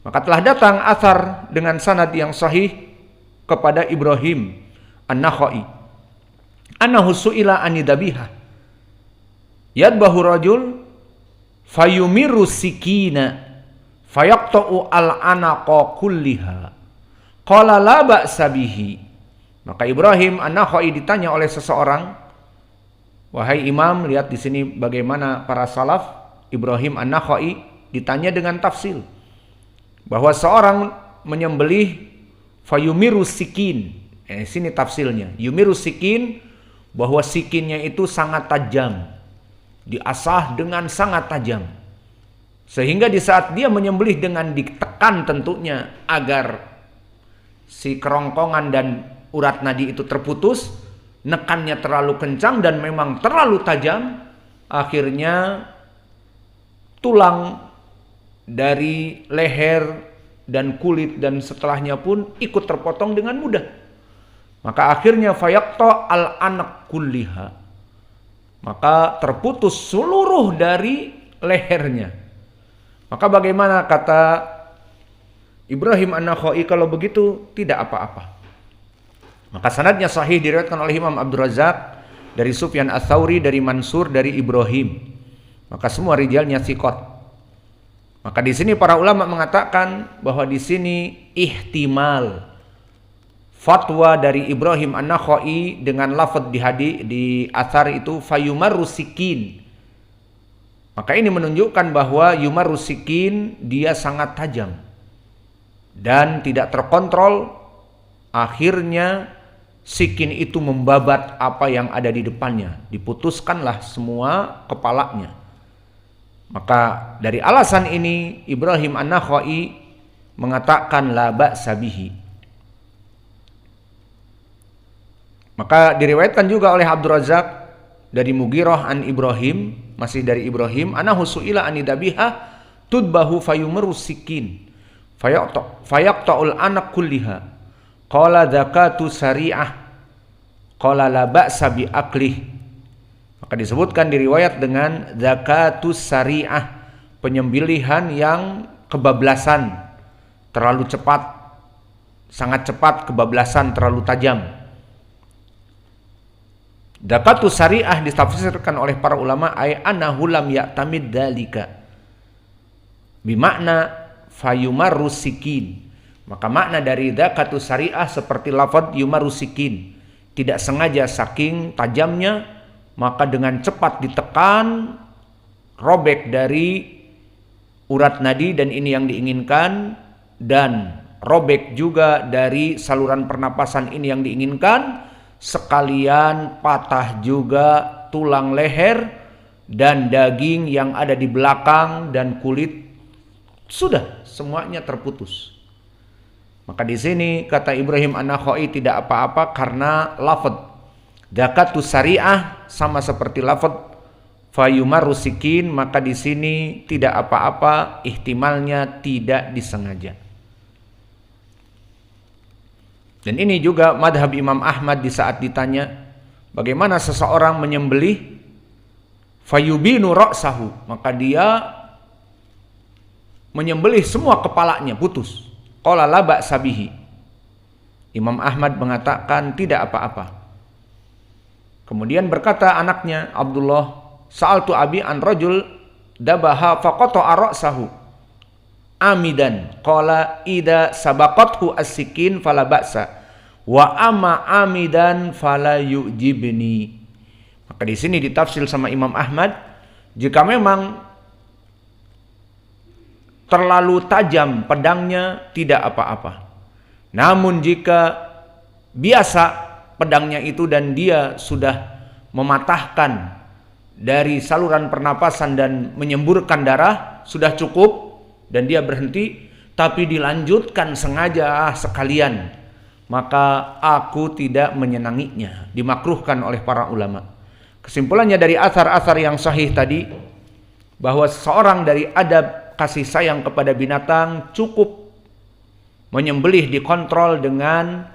Maka telah datang athar dengan sanad yang sahih kepada Ibrahim An-Nakhai annahu su'ila anidabiha yadbahu rajul fayumiru sikina fayaqta'u al-anaqa kulliha qala la ba'sa bihi. Maka Ibrahim An-Nakhai ditanya oleh seseorang, wahai imam, lihat di sini bagaimana para salaf. Ibrahim An-Nakhai ditanya dengan tafsil bahwa seorang menyembelih fayumiru sikin. Sini tafsilnya. Yumiru sikin, bahwa sikinnya itu sangat tajam, diasah dengan sangat tajam, sehingga di saat dia menyembelih dengan ditekan tentunya agar si kerongkongan dan urat nadi itu terputus, nekannya terlalu kencang dan memang terlalu tajam, akhirnya tulang dari leher dan kulit dan setelahnya pun ikut terpotong dengan mudah. Maka akhirnya fayaqta al-anak kulliha, maka terputus seluruh dari lehernya. Maka bagaimana kata Ibrahim An-Nakhai, kalau begitu tidak apa-apa. Maka sanadnya sahih diriwayatkan oleh Imam Abdul Razak dari Sufyan Ats-Tsauri dari Mansur dari Ibrahim. Maka semua rijalnya thiqat. Maka di sini para ulama mengatakan bahwa di sini ihtimal fatwa dari Ibrahim An-Nakhai dengan lafaz di athar itu fayumarru sikin. Maka ini menunjukkan bahwa yumarru sikin dia sangat tajam dan tidak terkontrol, akhirnya sikin itu membabat apa yang ada di depannya, diputuskanlah semua kepalanya. Maka dari alasan ini Ibrahim An-Nakhai mengatakan la ba'sa bihi. Maka diriwayatkan juga oleh Abdul Razak dari Mughirah an Ibrahim, masih dari Ibrahim, anahu su'ila anidabiha tudbahu fayumru sikin fayaqta'ul anak kulliha qala zakatu sari'ah qala la ba'sa bi aklih. Maka disebutkan di riwayat dengan zakatus sari'ah, penyembelihan yang kebablasan, terlalu cepat, sangat cepat, kebablasan terlalu tajam. Zakatus sari'ah ditafsirkan oleh para ulama ay annahu lam ya'tamid dzalika bimakna fayumarru sikin. Maka makna dari zakatus sari'ah seperti lafaz yumarru sikin, tidak sengaja saking tajamnya, maka dengan cepat ditekan, robek dari urat nadi dan ini yang diinginkan, dan robek juga dari saluran pernapasan ini yang diinginkan, sekalian patah juga tulang leher dan daging yang ada di belakang dan kulit, sudah semuanya terputus. Maka di sini kata Ibrahim An-Nakhai tidak apa-apa karena lafaz zakatus sari'ah sama seperti lafaz fayumarru sikin, maka di sini tidak apa-apa, ihtimalnya tidak disengaja. Dan ini juga madhab Imam Ahmad di saat ditanya bagaimana seseorang menyembelih fayubinu ra'sahu, maka dia menyembelih semua kepalanya putus. Qala la ba'sa bihi. Imam Ahmad mengatakan tidak apa-apa. Kemudian berkata anaknya Abdullah, sa'altu abi an rajul dabaha faqata'a ra'sahu amidan qala ida sabaqathu as-sikin fala ba'sa wa amma amidan fala yu'jibni. Maka di sini ditafsir sama Imam Ahmad, jika memang terlalu tajam pedangnya tidak apa-apa. Namun jika biasa pedangnya itu dan dia sudah mematahkan dari saluran pernapasan dan menyemburkan darah, sudah cukup dan dia berhenti, tapi dilanjutkan sengaja sekalian, maka aku tidak menyenanginya, dimakruhkan oleh para ulama. Kesimpulannya dari athar-athar yang sahih tadi, bahwa seorang dari adab kasih sayang kepada binatang cukup menyembelih dikontrol dengan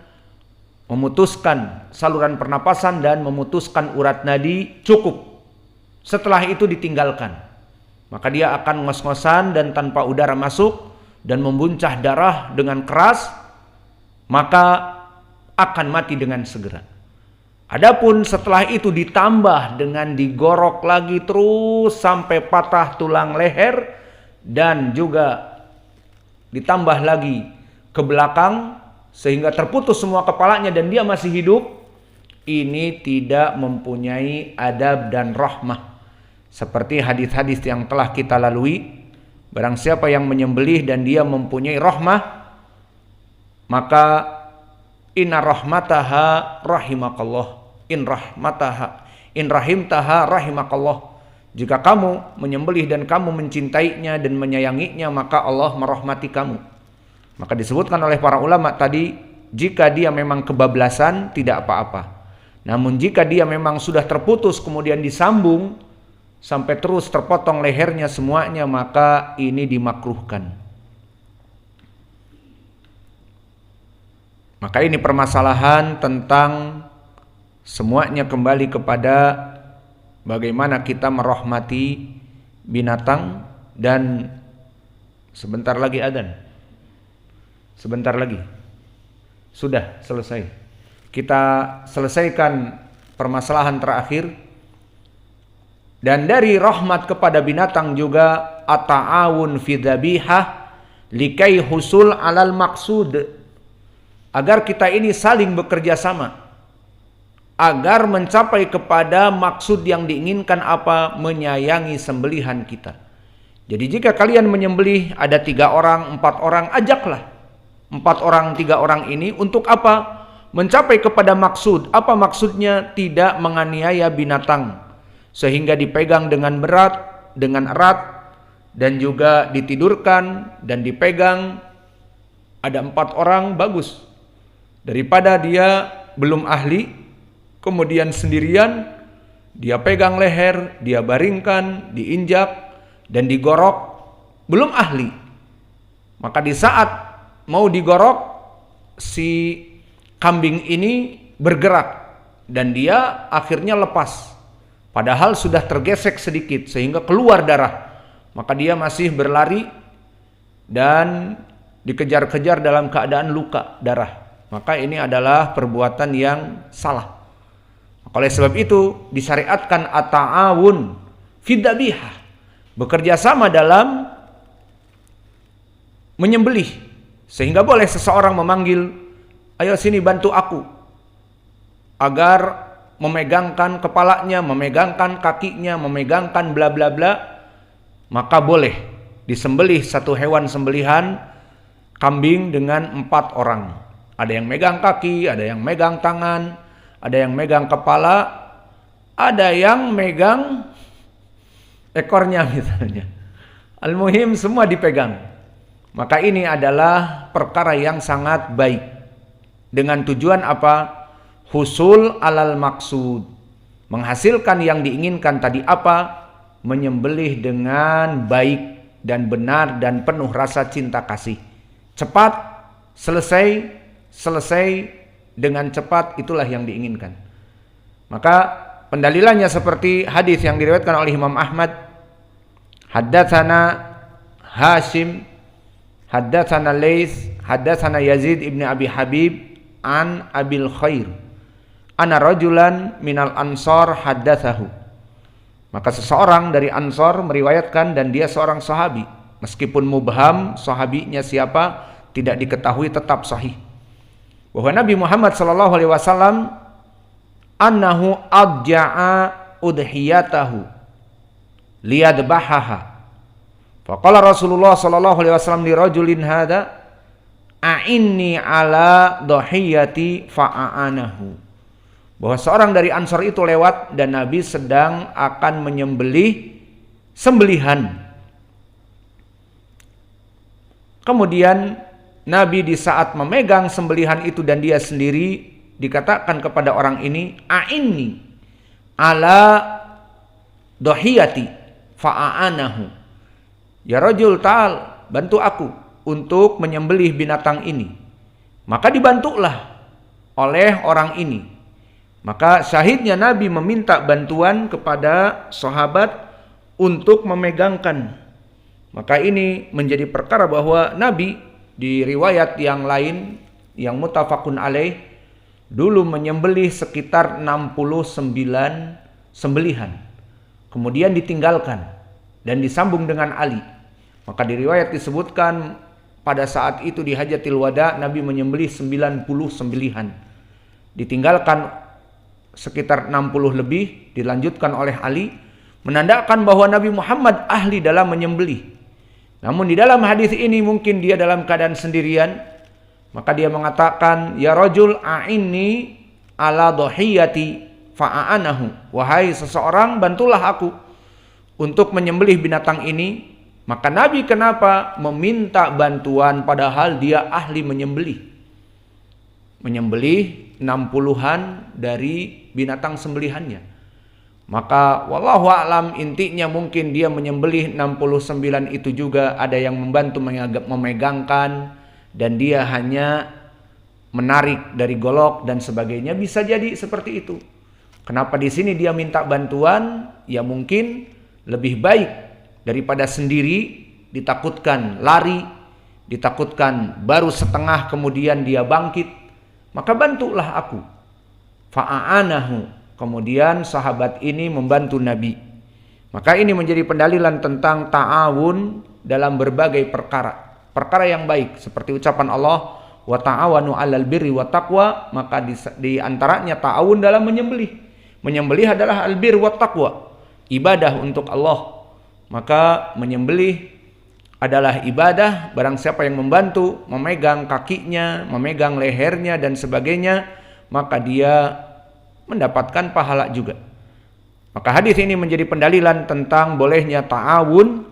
memutuskan saluran pernapasan dan memutuskan urat nadi, cukup. Setelah itu ditinggalkan, maka dia akan ngos-ngosan dan tanpa udara masuk, dan membuncah darah dengan keras, maka akan mati dengan segera. Adapun setelah itu ditambah dengan digorok lagi terus sampai patah tulang leher dan juga ditambah lagi ke belakang sehingga terputus semua kepalanya dan dia masih hidup, ini tidak mempunyai adab dan rahmah. Seperti hadis-hadis yang telah kita lalui, barang siapa yang menyembelih dan dia mempunyai rahmah, maka inna rahmataha rahimakallah, in rahimtaha rahimakallah. Jika kamu menyembelih dan kamu mencintainya dan menyayanginya, maka Allah merahmati kamu. Maka disebutkan oleh para ulama tadi, jika dia memang kebablasan tidak apa-apa. Namun jika dia memang sudah terputus kemudian disambung sampai terus terpotong lehernya semuanya, maka ini dimakruhkan. Maka ini permasalahan tentang semuanya kembali kepada bagaimana kita merahmati binatang. Dan sebentar lagi adzan. Sebentar lagi. Sudah selesai. Kita selesaikan permasalahan terakhir. Dan dari rahmat kepada binatang juga at-ta'awun fi dzabihah likai husul alal maqsud. Agar kita ini saling bekerja sama agar mencapai kepada maksud yang diinginkan, apa? Menyayangi sembelihan kita. Jadi jika kalian menyembelih ada 3 orang, 4 orang, ajaklah 4 orang, 3 orang ini untuk apa? Mencapai kepada maksud. Apa maksudnya? Tidak menganiaya binatang sehingga dipegang dengan berat, dengan erat, dan juga ditidurkan dan dipegang. Ada 4 orang, bagus. Daripada dia belum ahli, kemudian sendirian, dia pegang leher, dia baringkan, diinjak, dan digorok, belum ahli. Maka di saat mau digorok, si kambing ini bergerak, dan dia akhirnya lepas. Padahal sudah tergesek sedikit, sehingga keluar darah. Maka dia masih berlari, dan dikejar-kejar dalam keadaan luka darah. Maka ini adalah perbuatan yang salah. Oleh sebab itu disyariatkan at-ta'awun fi dzabihah, bekerja sama dalam menyembelih. Sehingga boleh seseorang memanggil, ayo sini bantu aku, agar memegangkan kepalanya, memegangkan kakinya, memegangkan bla bla bla. Maka boleh disembelih satu hewan sembelihan kambing dengan 4 orang. Ada yang megang kaki, ada yang megang tangan, ada yang megang kepala, ada yang megang ekornya misalnya. Al-muhim semua dipegang. Maka ini adalah perkara yang sangat baik. Dengan tujuan apa? Husul alal maksud. Menghasilkan yang diinginkan tadi apa? Menyembelih dengan baik dan benar dan penuh rasa cinta kasih. Cepat, selesai dengan cepat, itulah yang diinginkan. Maka pendalilannya seperti hadis yang diriwayatkan oleh Imam Ahmad, haddatsana Hashim, haddatsana Laits, haddatsana Yazid ibn Abi Habib an Abil Khair ana rajulan minal ansar haddatsahu. Maka seseorang dari Ansar meriwayatkan, dan dia seorang sahabi. Meskipun mubham sahabinya siapa tidak diketahui, tetap sahih. Bahwa Nabi Muhammad SAW annahu adja'a udhiyatahu liyadbahaha. Faqala Rasulullah SAW li rajulin hadha a'inni ala dhahiyati fa'anahu. Bahwa seorang dari Ansar itu lewat dan Nabi sedang akan menyembelih sembelihan. Kemudian Nabi di saat memegang sembelihan itu dan dia sendiri, dikatakan kepada orang ini, a'inni ala dhahiyati fa'anahu. Ya rajul, ta'al, bantu aku untuk menyembelih binatang ini. Maka dibantulah oleh orang ini. Maka syahidnya Nabi meminta bantuan kepada sahabat untuk memegangkan Maka ini menjadi perkara bahwa Nabi di riwayat yang lain yang muttafaqun alaih dulu menyembelih sekitar 69 sembelihan. Kemudian ditinggalkan dan disambung dengan Ali. Maka di riwayat disebutkan pada saat itu di Hajatil Wada Nabi menyembelih 90 sembelihan. Ditinggalkan sekitar 60 lebih, dilanjutkan oleh Ali, menandakan bahwa Nabi Muhammad ahli dalam menyembelih. Namun di dalam hadis ini mungkin dia dalam keadaan sendirian, maka dia mengatakan, ya rajul a'inni ala dhahiyati fa'anahu. Wahai seseorang, bantulah aku untuk menyembelih binatang ini. Maka Nabi kenapa meminta bantuan padahal dia ahli menyembelih? Menyembelih 60-an dari binatang sembelihannya. Maka wallahu a'lam, intinya mungkin dia menyembelih 69 itu juga ada yang membantu memegangkan dan dia hanya menarik dari golok dan sebagainya, bisa jadi seperti itu. Kenapa di sini dia minta bantuan? Ya mungkin lebih baik daripada sendiri, ditakutkan lari, ditakutkan baru setengah kemudian dia bangkit, maka bantulah aku. Fa'anahu. Kemudian sahabat ini membantu Nabi. Maka ini menjadi pendalilan tentang ta'awun dalam berbagai perkara. Perkara yang baik seperti ucapan Allah, wa ta'awanu 'alal birri wa taqwa, maka di antaranya ta'awun dalam menyembelih. Menyembelih adalah albir wa taqwa, ibadah untuk Allah. Maka menyembelih adalah ibadah. Barang siapa yang membantu memegang kakinya, memegang lehernya dan sebagainya, maka dia mendapatkan pahala juga. Maka hadis ini menjadi pendalilan tentang bolehnya ta'awun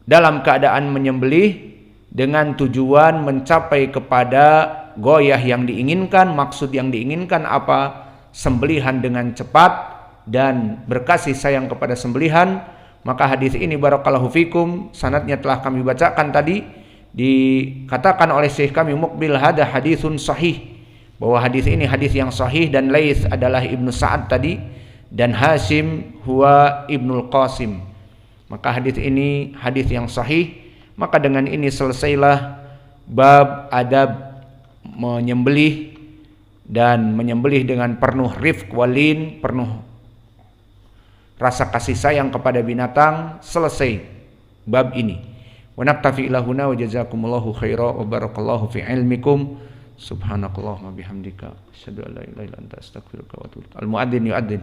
dalam keadaan menyembelih dengan tujuan mencapai kepada goyah yang diinginkan. Maksud yang diinginkan apa? Sembelihan dengan cepat dan berkasih sayang kepada sembelihan. Maka hadis ini barakallahu fikum, sanadnya telah kami bacakan tadi, dikatakan oleh Syekh kami Muqbil hada hadisun sahih, bahwa hadis ini hadis yang sahih, dan Laits adalah Ibnu Sa'ad tadi, dan Hashim huwa Ibnul Qasim. Maka hadis ini hadis yang sahih. Maka dengan ini selesailah bab adab menyembelih, dan menyembelih dengan penuh rifq walin, penuh rasa kasih sayang kepada binatang. Selesai bab ini. Wa naktafi ila huna wa jazakumullahu khairan wa barakallahu fi ilmikum. Subhanakallahumma bihamdika asyhadu an la ilaha illa anta astaghfiruka wa atubu ilaik. Al muadzin yu'adzin.